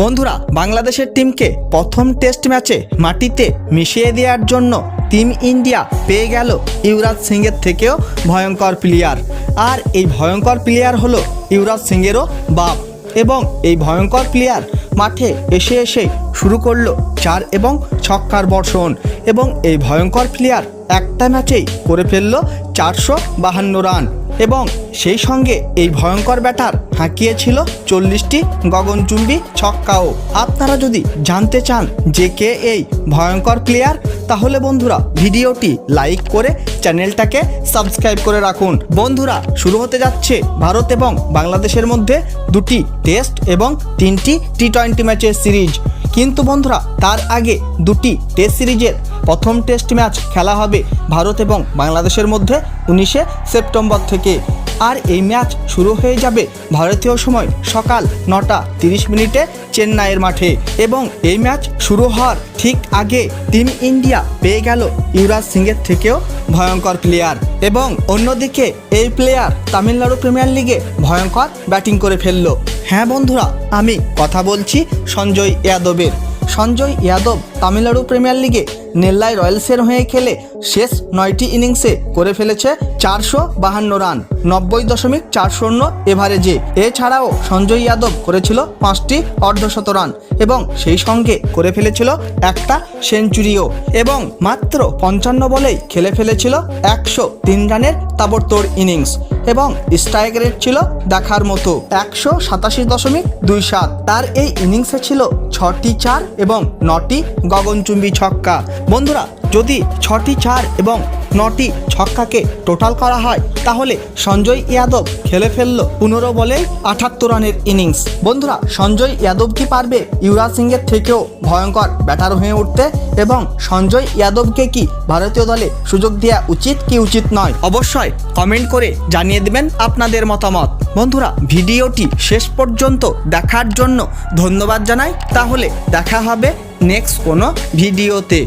বন্ধুরা, বাংলাদেশের টিমকে প্রথম টেস্ট ম্যাচে মাটিতে মিশিয়ে দেওয়ার জন্য টিম ইন্ডিয়া পেয়ে গেল যুবরাজ সিংয়ের থেকেও ভয়ঙ্কর প্লেয়ার। আর এই ভয়ঙ্কর প্লেয়ার হলো যুবরাজ সিংয়েরও বাপ। এবং এই ভয়ঙ্কর প্লেয়ার মাঠে এসে শুরু করলো 4 এবং ছক্কার বর্ষণ। এবং এই ভয়ঙ্কর প্লেয়ার একটা ম্যাচেই করে ফেললো 452 রান। এবং সেই সঙ্গে এই ভয়ঙ্কর ব্যাটার হাঁকিয়েছিল 40টি গগনচুম্বী ছক্কাও। আপনারা যদি জানতে চান যে কে এই ভয়ঙ্কর প্লেয়ার, তাহলে বন্ধুরা ভিডিওটি লাইক করে চ্যানেলটাকে সাবস্ক্রাইব করে রাখুন। বন্ধুরা, শুরু হতে যাচ্ছে ভারত এবং বাংলাদেশের মধ্যে 2টি টেস্ট এবং 3টি টি20 ম্যাচের সিরিজ। কিন্তু বন্ধুরা, তার আগে 2টি টেস্ট সিরিজের প্রথম টেস্ট ম্যাচ খেলা হবে ভারত এবং বাংলাদেশের মধ্যে 19শে সেপ্টেম্বর থেকে। আর এই ম্যাচ শুরু হয়ে যাবে ভারতীয় সময় সকাল 9:30 চেন্নাইয়ের মাঠে। এবং এই ম্যাচ শুরু হওয়ার ঠিক আগে টিম ইন্ডিয়া পেয়ে গেল যুবরাজ সিংয়ের থেকেও ভয়ঙ্কর প্লেয়ার। এবং অন্যদিকে এই প্লেয়ার তামিলনাড়ু প্রিমিয়ার লিগে ভয়ঙ্কর ব্যাটিং করে ফেললো। হ্যাঁ বন্ধুরা, আমি কথা বলছি সঞ্জয় যাদবের। সঞ্জয় যাদব তামিলনাড়ু প্রিমিয়ার লিগে নেল্লাই রয়্যালসের হয়ে খেলে শেষ 9টি ইনিংসে করে ফেলেছে 452 রান, 90.40 এভারেজে। এছাড়াও সঞ্জয় যাদব করেছিল 5টি অর্ধশত রান এবং সেই সঙ্গে করে ফেলেছিল একটা সেঞ্চুরিও। এবং মাত্র 55 বলেই খেলে ফেলেছিল 103 রানের তাবড়তোড় ইনিংস। এবং স্ট্রাইক রেট ছিল দেখার মতো 187.27। তার এই ইনিংসে ছিল 6টি 4 এবং 9টি গগনচুম্বী ছক্কা। বন্ধুরা, যদি 6টি 4 এবং 9টি ছক্কাকে টোটাল করা হয়, তাহলে সঞ্জয় যাদব খেলে ফেলল 15 বলে 78 রানের ইনিংস। বন্ধুরা, সঞ্জয় যাদব কি পারবে যুবরাজ সিংয়ের থেকেও ভয়ঙ্কর ব্যাটার হয়ে উঠতে? এবং সঞ্জয় যাদবকে কি ভারতীয় দলে সুযোগ দেওয়া উচিত কি উচিত নয়? অবশ্যই কমেন্ট করে জানিয়ে দেবেন আপনাদের মতামত। বন্ধুরা, ভিডিওটি শেষ পর্যন্ত দেখার জন্য ধন্যবাদ জানাই। তাহলে দেখা হবে নেক্সট কোনো ভিডিওতে।